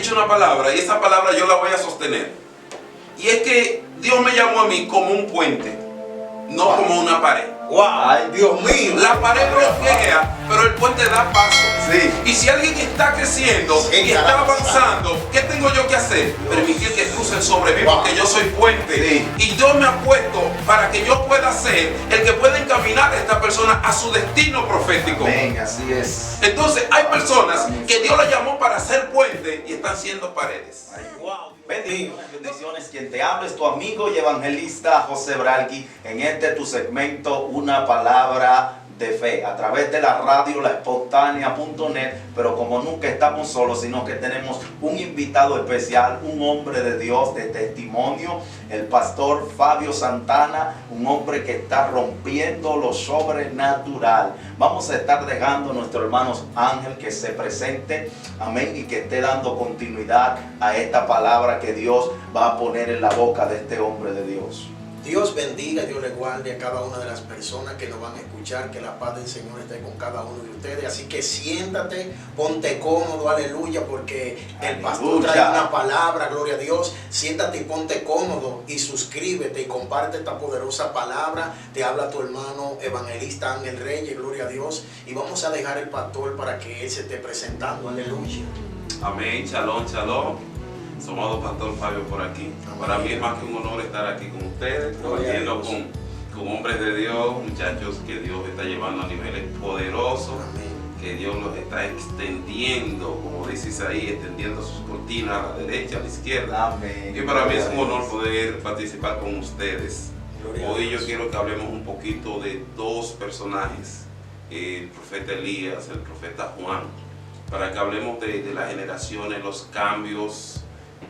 dicho una palabra y esa palabra yo la voy a sostener. Y es que Dios me llamó a mí como un puente, no como una pared. ¡Wow! ¡Ay, Dios mío! La pared bloquea, pero el puente da paso. Sí. Y si alguien está creciendo y está avanzando, ¿qué tengo yo que hacer? Permitir que crucen sobre mí, porque yo soy puente. Sí. Y yo me apuesto para que yo pueda ser el que pueda encaminar a esta persona a su destino profético. Amén, así es. Entonces hay personas que Dios las llamó para ser puente y están siendo paredes. Ay, wow. Bendiciones, quien te habla es tu amigo y evangelista José Bralqui en este tu segmento Una Palabra de Fe a través de la radio laespontánea.net. Pero como nunca estamos solos, sino que tenemos un invitado especial, un hombre de Dios de testimonio, el pastor Fabio Santana, un hombre que está rompiendo lo sobrenatural. Vamos a estar dejando a nuestro hermano Ángel que se presente, amén, y que esté dando continuidad a esta palabra que Dios va a poner en la boca de este hombre de Dios. Dios bendiga, Dios le guarde a cada una de las personas que nos van a escuchar, que la paz del Señor esté con cada uno de ustedes. Así que siéntate, ponte cómodo, aleluya, porque el pastor trae una palabra, gloria a Dios. Siéntate y ponte cómodo y suscríbete y comparte esta poderosa palabra. Te habla tu hermano evangelista Ángel Reyes, gloria a Dios. Y vamos a dejar el pastor para que él se esté presentando, aleluya. Amén, shalom, shalom. Somos Pastor Fabio por aquí. Para mí es más que un honor estar aquí con ustedes, compartiendo con hombres de Dios, muchachos que Dios está llevando a niveles poderosos, que Dios los está extendiendo, como dice Isaías, extendiendo sus cortinas a la derecha, a la izquierda. Amén. Y para mí es un honor poder participar con ustedes. Hoy yo quiero que hablemos un poquito de dos personajes, el profeta Elías, el profeta Juan, para que hablemos de las generaciones, los cambios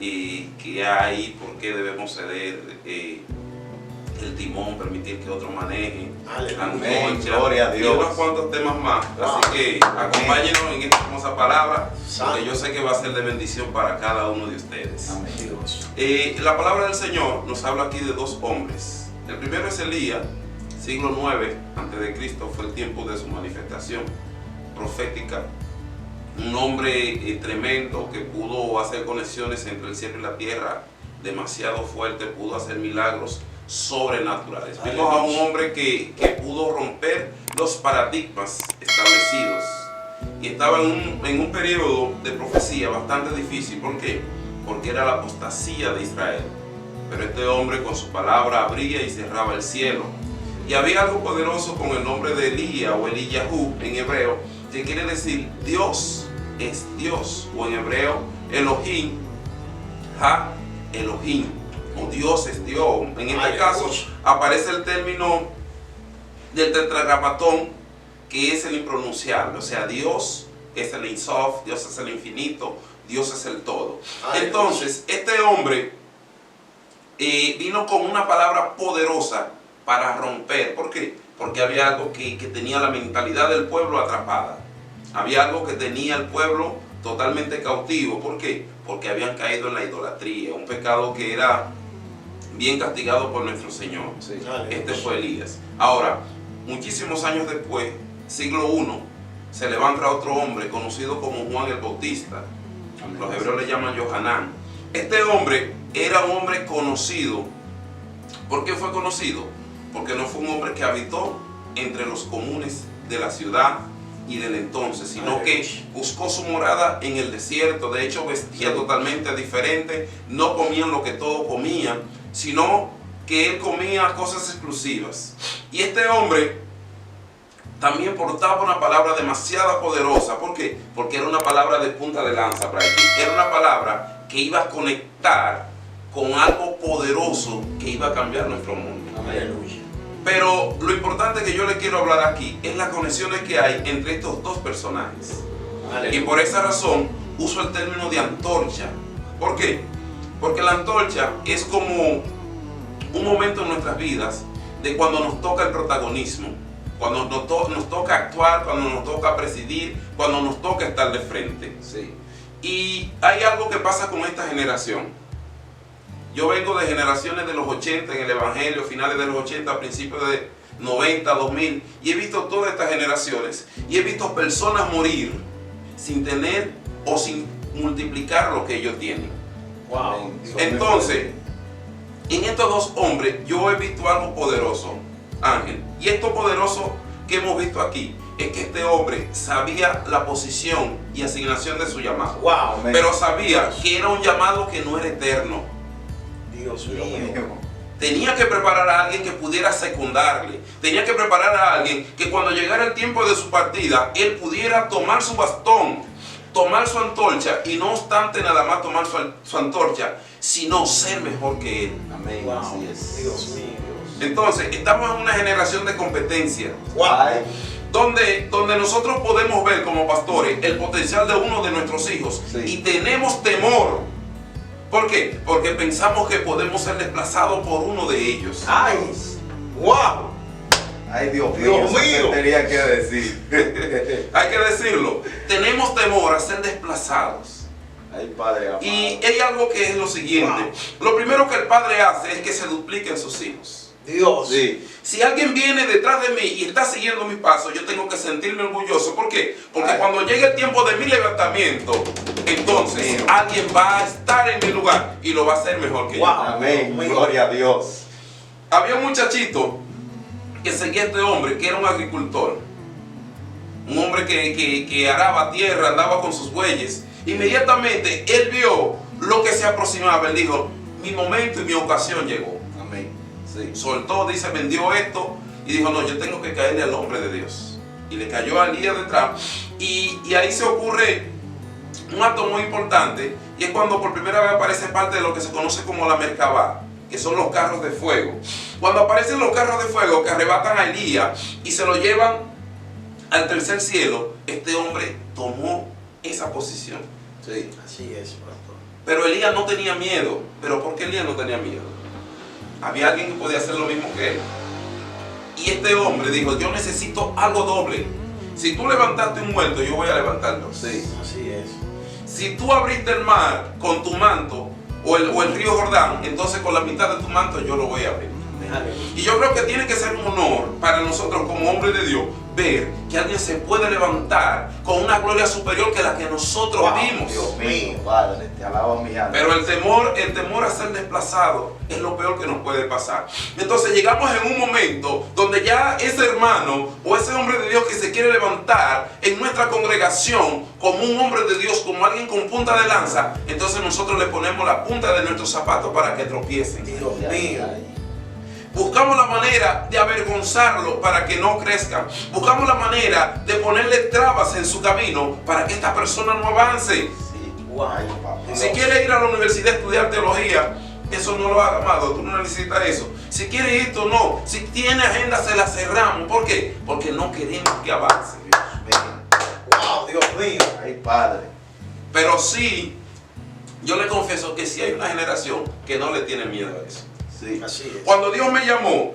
que hay, por qué debemos ceder el timón, permitir que otro maneje, Amén, gloria a Dios, y unos cuantos temas más. Así que acompáñenos en esta hermosa palabra, porque yo sé que va a ser de bendición para cada uno de ustedes. Amén. La palabra del Señor nos habla aquí de dos hombres. El primero es Elías, siglo 9 a.C., fue el tiempo de su manifestación profética. Un hombre tremendo que pudo hacer conexiones entre el cielo y la tierra demasiado fuerte, pudo hacer milagros sobrenaturales. Vimos a un hombre que pudo romper los paradigmas establecidos y estaba en un periodo de profecía bastante difícil. ¿Por qué? Porque era la apostasía de Israel. Pero este hombre con su palabra abría y cerraba el cielo. Y había algo poderoso con el nombre de Elías o Eliyahu en hebreo, que quiere decir Dios es Dios, o en hebreo Elohim, Ha Elohim, o Dios es Dios. En este caso aparece el término del tetragramatón, que es el impronunciable, o sea, Dios es el Ein Sof, Dios es el infinito, Dios es el todo. Entonces, este hombre vino con una palabra poderosa para romper. ¿Por qué? Porque había algo que tenía la mentalidad del pueblo atrapada. Había algo que tenía el pueblo totalmente cautivo. ¿Por qué? Porque habían caído en la idolatría, un pecado que era bien castigado por nuestro Señor. Sí. Este fue Elías. Ahora, muchísimos años después, siglo I, se levanta otro hombre conocido como Juan el Bautista. Los hebreos le llaman Yohanan. Este hombre era un hombre conocido. ¿Por qué fue conocido? Porque no fue un hombre que habitó entre los comunes de la ciudad y del entonces, sino que buscó su morada en el desierto. De hecho, vestía totalmente diferente, no comían lo que todos comían, sino que él comía cosas exclusivas. Y este hombre también portaba una palabra demasiado poderosa. ¿Por qué? Porque era una palabra de punta de lanza para él. Era una palabra que iba a conectar con algo poderoso que iba a cambiar nuestro mundo. Aleluya. Pero lo importante que yo le quiero hablar aquí es las conexiones que hay entre estos dos personajes. Y por esa razón uso el término de antorcha. ¿Por qué? Porque la antorcha es como un momento en nuestras vidas de cuando nos toca el protagonismo, cuando nos toca actuar, cuando nos toca presidir, cuando nos toca estar de frente. Sí. Y hay algo que pasa con esta generación. Yo vengo de generaciones de los 80 en el Evangelio, finales de los 80, principios de 90, 2000, y he visto todas estas generaciones y he visto personas morir sin tener o sin multiplicar lo que ellos tienen. Wow. Entonces, en estos dos hombres yo he visto algo poderoso, Ángel. Y esto poderoso que hemos visto aquí es que este hombre sabía la posición y asignación de su llamado. Wow. Pero sabía que era un llamado que no era eterno. Dios mío. Tenía que preparar a alguien que pudiera secundarle. Tenía que preparar a alguien que cuando llegara el tiempo de su partida, él pudiera tomar su bastón, tomar su antorcha, y no obstante nada más tomar su antorcha, sino ser mejor que él. Amén. Wow. Así es. Dios mío. Entonces, estamos en una generación de competencia. Wow. Donde nosotros podemos ver como pastores el potencial de uno de nuestros hijos, Sí. y tenemos temor. ¿Por qué? Porque pensamos que podemos ser desplazados por uno de ellos. Ay. Wow. Ay, Dios Dios mío. mío. Eso tenía que decir. Hay que decirlo. Tenemos temor a ser desplazados. Ay, Padre amado. Y hay algo que es lo siguiente. Lo primero que el padre hace es que se dupliquen sus hijos. Dios. Sí. Si alguien viene detrás de mí y está siguiendo mis pasos, yo tengo que sentirme orgulloso. ¿Por qué? Porque Ay. cuando llegue el tiempo de mi levantamiento, entonces Mío. alguien va a estar en mi lugar y lo va a hacer mejor que yo. Wow. Amén. Dios mío. Gloria a Dios. Había un muchachito que seguía a este hombre, que era un agricultor. Un hombre que araba tierra, andaba con sus bueyes. Inmediatamente él vio lo que se aproximaba. Él dijo, mi momento y mi ocasión llegó. Amén. Sí. Soltó, dice, vendió esto y dijo, no, yo tengo que caerle al hombre de Dios. Y le cayó a Elías detrás. Y ahí se ocurre un acto muy importante, y es cuando por primera vez aparece parte de lo que se conoce como la Merkabah, que son los carros de fuego. Cuando aparecen los carros de fuego que arrebatan a Elías y se lo llevan al tercer cielo, este hombre tomó esa posición. Sí. Así es, pastor. Pero Elías no tenía miedo. ¿Pero por qué Elías no tenía miedo? Había alguien que podía hacer lo mismo que él. Y este hombre dijo, yo necesito algo doble. Si tú levantaste un muerto, yo voy a levantarlo. Sí. Así es. Si tú abriste el mar con tu manto, o el río Jordán, entonces con la mitad de tu manto yo lo voy a abrir. Y yo creo que tiene que ser un honor para nosotros como hombres de Dios ver que alguien se puede levantar con una gloria superior que la que nosotros Wow, vimos. Dios mío, Padre, te alabo mi alma. Pero el temor a ser desplazado es lo peor que nos puede pasar. Entonces llegamos en un momento donde ya ese hermano o ese hombre de Dios que se quiere levantar en nuestra congregación como un hombre de Dios, como alguien con punta de lanza, entonces nosotros le ponemos la punta de nuestros zapatos para que tropiecen. Dios mío. Buscamos la manera de avergonzarlo para que no crezca. Buscamos la manera de ponerle trabas en su camino para que esta persona no avance. Sí. Wow. Ay, papá. Si quiere ir a la universidad a estudiar teología, eso no lo haga, amado. Tú no necesitas eso. Si quiere ir, tú no. Si tiene agenda, se la cerramos. ¿Por qué? Porque no queremos que avance. Dios mío. Wow, Dios mío. Ay, Padre. Pero sí, yo le confieso que sí hay una generación que no le tiene miedo a eso. Sí. Así es. Cuando Dios me llamó,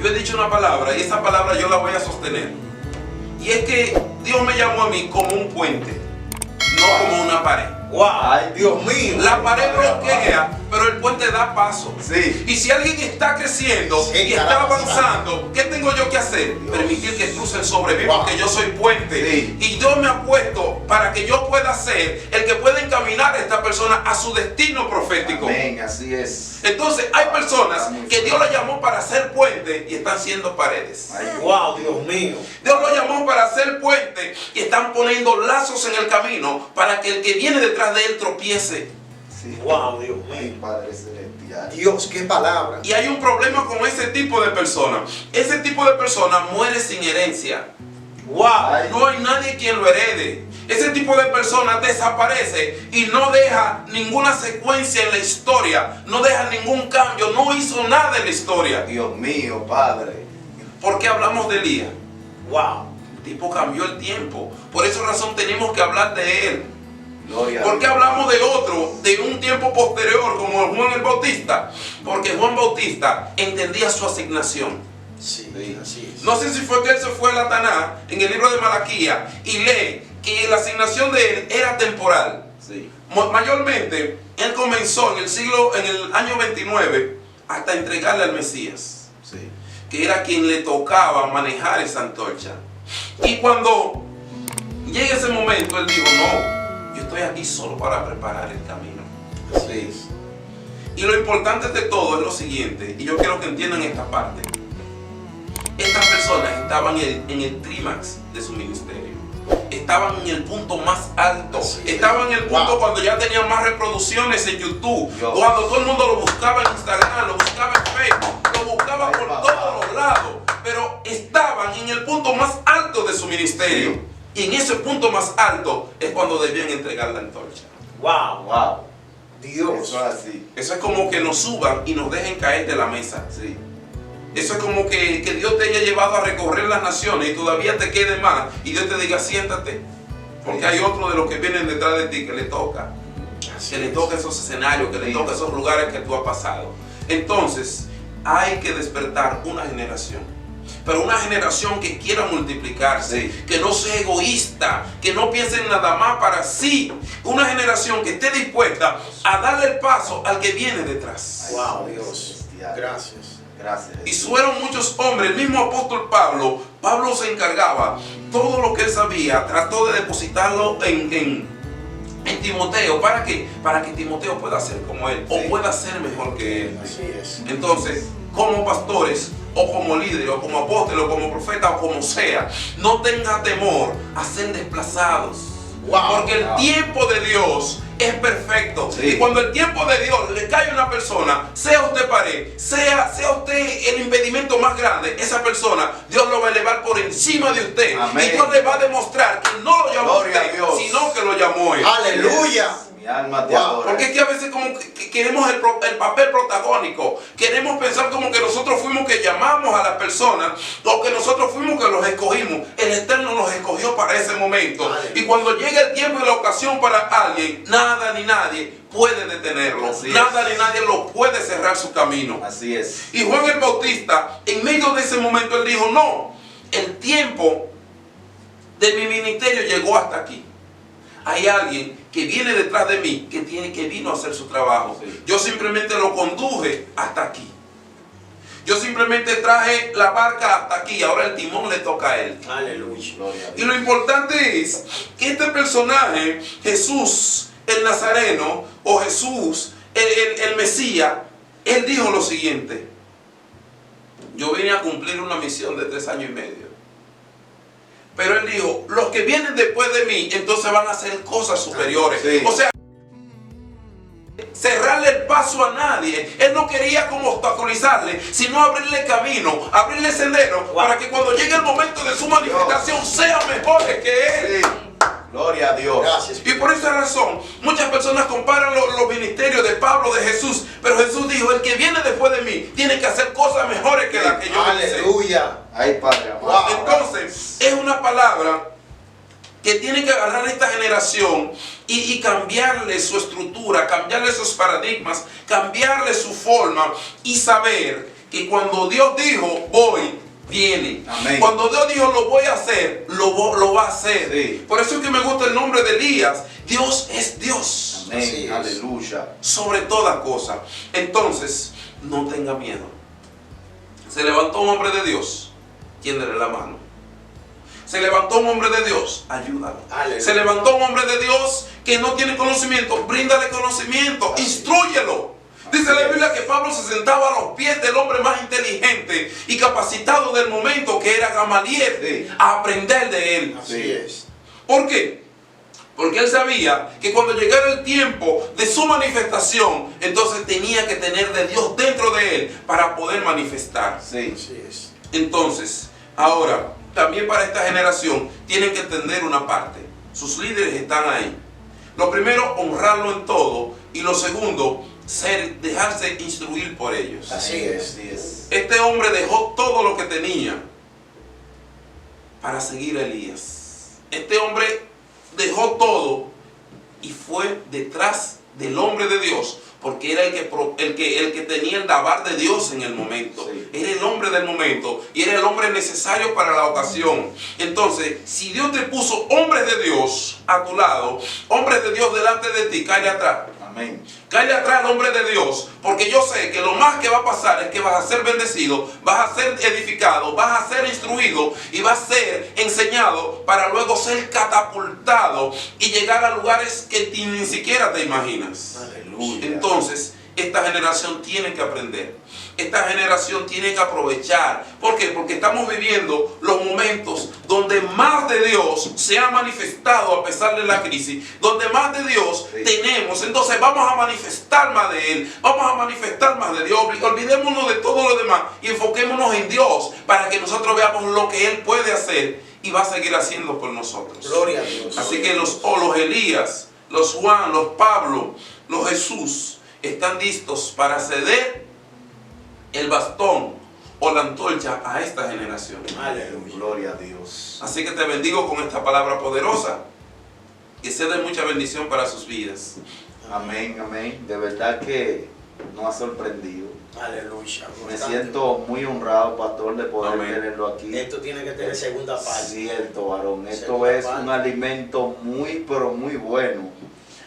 yo he dicho una palabra y esa palabra yo la voy a sostener. Y es que Dios me llamó a mí como un puente, no como una pared. Wow. Ay, Dios mío. La pared bloquea, pero el puente da paso. Sí. Y si alguien está creciendo Sí, y está caramba, avanzando, ¿qué tengo yo que hacer? Dios. Permitir que crucen sobre mí, Wow. porque yo soy puente. Sí. Y Dios me ha puesto para que yo pueda ser el que pueda encaminar a esta persona a su destino profético. Amén, así es. Entonces hay personas que Dios la llamó para ser puente y están siendo paredes. Ay, Wow, Dios mío. Dios lo llamó para ser puente y están poniendo lazos en el camino para que el que viene detrás de él tropiece. sí. Wow, Dios Ay, mío. Padre celestial. Dios, qué palabra. Y hay un problema con ese tipo de personas. Ese tipo de personas muere sin herencia. Wow. Ay. No hay nadie quien lo herede. Ese tipo de personas desaparece y no deja ninguna secuencia en la historia. No deja ningún cambio. No hizo nada en la historia. Dios mío, Padre. ¿Por qué hablamos de Elías? Wow. El tipo cambió el tiempo. Por esa razón tenemos que hablar de él. Gloria a ¿Por qué Dios. hablamos de otro, de un tiempo posterior como Juan el Bautista? Porque Juan Bautista entendía su asignación. Sí, Sí. así es. No sé si fue que él se fue a la Taná en el libro de Malaquía y lee que la asignación de él era temporal. Sí. Mayormente, él comenzó en el año 29 hasta entregarle al Mesías, Sí. que era quien le tocaba manejar esa antorcha. Y cuando llega ese momento, él dijo, no, yo estoy aquí solo para preparar el camino. Así es. Y lo importante de todo es lo siguiente, y yo quiero que entiendan esta parte. Estas personas estaban en el clímax de su ministerio. Estaban en el punto más alto. Estaban en el punto cuando ya tenían más reproducciones en YouTube. Cuando todo el mundo lo buscaba en Instagram, lo buscaba en Facebook, lo buscaba por todos los lados. Pero estaban en el punto más alto de su ministerio. Y en ese punto más alto es cuando debían entregar la antorcha. Wow, wow. Dios. Eso es así. Eso es como que nos suban y nos dejen caer de la mesa. Sí. Eso es como que Dios te haya llevado a recorrer las naciones y todavía te quede más y Dios te diga siéntate, porque hay otro de los que vienen detrás de ti que le toca, le toca esos escenarios, que le toca esos lugares que tú has pasado. Entonces hay que despertar una generación, pero una generación que quiera multiplicarse, que no sea egoísta, que no piense en nada más para sí, una generación que esté dispuesta a darle el paso al que viene detrás. Wow, Dios. Gracias. Gracias. Y fueron muchos hombres, el mismo apóstol Pablo se encargaba, todo lo que él sabía, trató de depositarlo en Timoteo. ¿Para qué? Para que Timoteo pueda ser como él, o pueda ser mejor que él. Así es. Entonces, como pastores, o como líderes, o como apóstoles, o como profetas, o como sea, no tenga temor a ser desplazados. Porque el tiempo de Dios es perfecto. Y cuando el tiempo de Dios le cae a una persona, sea usted pared, sea usted el impedimento más grande, esa persona, Dios lo va a elevar por encima de usted. Amén. Y Dios le va a demostrar que no lo llamó Gloria usted, a Dios, sino que lo llamó él. Aleluya. Mi alma te adora. Porque es que a veces como que queremos el papel protagónico. Queremos pensar como que nosotros fuimos que llamamos a las personas, o que nosotros fuimos que los escogimos. El Eterno los escogió para ese momento. Y cuando llega el tiempo y la ocasión para alguien, nada ni nadie puede detenerlo. Nada ni nadie lo puede cerrar su camino. Así es. Y Juan el Bautista, en medio de ese momento, él dijo, no, el tiempo de mi ministerio llegó hasta aquí. Hay alguien que viene detrás de mí, que vino a hacer su trabajo. Yo simplemente lo conduje hasta aquí. Yo simplemente traje la barca hasta aquí. Ahora el timón le toca a él. Aleluya. Y lo importante es que este personaje, Jesús el Nazareno, o Jesús el Mesías, él dijo lo siguiente: yo vine a cumplir una misión de 3 años y medio. Pero él dijo, los que vienen después de mí, entonces van a hacer cosas superiores. O sea, cerrarle el paso a nadie. Él no quería como obstaculizarle, sino abrirle camino, abrirle sendero, para que cuando llegue el momento de su manifestación sean mejores que él. Gloria a Dios. Gracias. Y por esa razón, muchas personas comparan los ministerios de Pablo, de Jesús. Pero Jesús dijo, el que viene después de mí tiene que hacer cosas mejores que las que yo hice. Aleluya. Ay, Padre amado. Entonces, es una palabra que tiene que agarrar esta generación y cambiarle su estructura, cambiarle sus paradigmas, cambiarle su forma y saber que cuando Dios dijo, voy, viene. Amén. Cuando Dios dijo, lo voy a hacer, lo va a hacer. Sí. Por eso es que me gusta el nombre de Elías. Dios es Dios. Amén. Aleluya. Sobre toda cosa. Entonces, no tenga miedo. Se levantó un hombre de Dios, tiéndele la mano. Se levantó un hombre de Dios, ayúdalo. Aleluya. Se levantó un hombre de Dios que no tiene conocimiento, bríndale conocimiento, instrúyelo. Dice la Biblia que Pablo se sentaba a los pies del hombre más inteligente y capacitado del momento, que era Gamaliel, a aprender de él. Así es. ¿Por qué? Porque él sabía que cuando llegara el tiempo de su manifestación, entonces tenía que tener de Dios dentro de él para poder manifestar. Sí. Así es. Entonces, ahora, también para esta generación, tienen que entender una parte. Sus líderes están ahí. Lo primero, honrarlo en todo. Y lo segundo, dejarse instruir por ellos. Así es. Así es. Este hombre dejó todo lo que tenía para seguir a Elías. Este hombre dejó todo y fue detrás del hombre de Dios, porque era el que tenía el dabar de Dios en el momento. Sí. Era el hombre del momento y era el hombre necesario para la ocasión. Entonces, si Dios te puso hombres de Dios a tu lado, hombre de Dios delante de ti, cállate atrás. Amén. Cállate atrás al hombre de Dios, porque yo sé que lo más que va a pasar es que vas a ser bendecido, vas a ser edificado, vas a ser instruido y vas a ser enseñado para luego ser catapultado y llegar a lugares que ni siquiera te imaginas. Aleluya. Entonces, esta generación tiene que aprender. Esta generación tiene que aprovechar. ¿Por qué? Porque estamos viviendo los momentos donde más de Dios se ha manifestado a pesar de la crisis. Donde más de Dios tenemos. Entonces vamos a manifestar más de Él. Vamos a manifestar más de Dios. Olvidémonos de todo lo demás y enfoquémonos en Dios para que nosotros veamos lo que Él puede hacer y va a seguir haciendo por nosotros. Gloria a Dios. Así que los Elías, los Juan, los Pablo, los Jesús están listos para ceder el bastón o la antorcha a esta generación. Aleluya. Gloria a Dios. Así que te bendigo con esta palabra poderosa, que sea de mucha bendición para sus vidas. Amén, amén. De verdad que nos ha sorprendido. Aleluya. Me siento muy honrado, pastor, de poder Amén. tenerlo aquí. Esto tiene que tener segunda parte. Cierto, varón. Esto Segunda es parte. un alimento muy, pero muy bueno.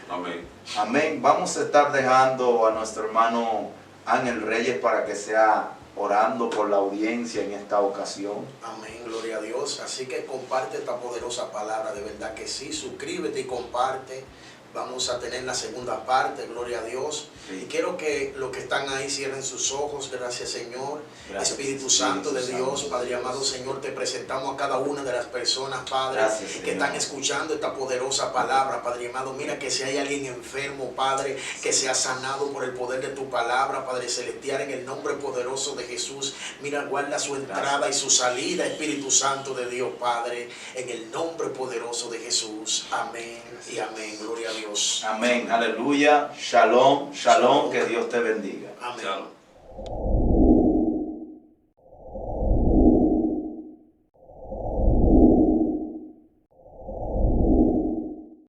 Amén. Amén. Vamos a estar dejando a nuestro hermano Ángel Reyes para que sea orando por la audiencia en esta ocasión. Amén, gloria a Dios. Así que comparte esta poderosa palabra, de verdad que sí. Suscríbete y comparte. Vamos a tener la segunda parte, gloria a Dios. Sí. Y quiero que los que están ahí cierren sus ojos. Gracias, Señor. Gracias, Espíritu Santo de Espíritu Dios, Santo. Padre amado Señor, te presentamos a cada una de las personas, Padre, Gracias, que Señor. están escuchando esta poderosa palabra, Padre amado. Mira que si hay alguien enfermo, Padre, que sea sanado por el poder de tu palabra, Padre celestial, en el nombre poderoso de Jesús. Mira, guarda su entrada y su salida, Espíritu Santo de Dios, Padre, en el nombre poderoso de Jesús. Amén y amén. Gloria a Dios. Amén. Aleluya. Shalom, shalom. Que Dios te bendiga. Amén. Chao.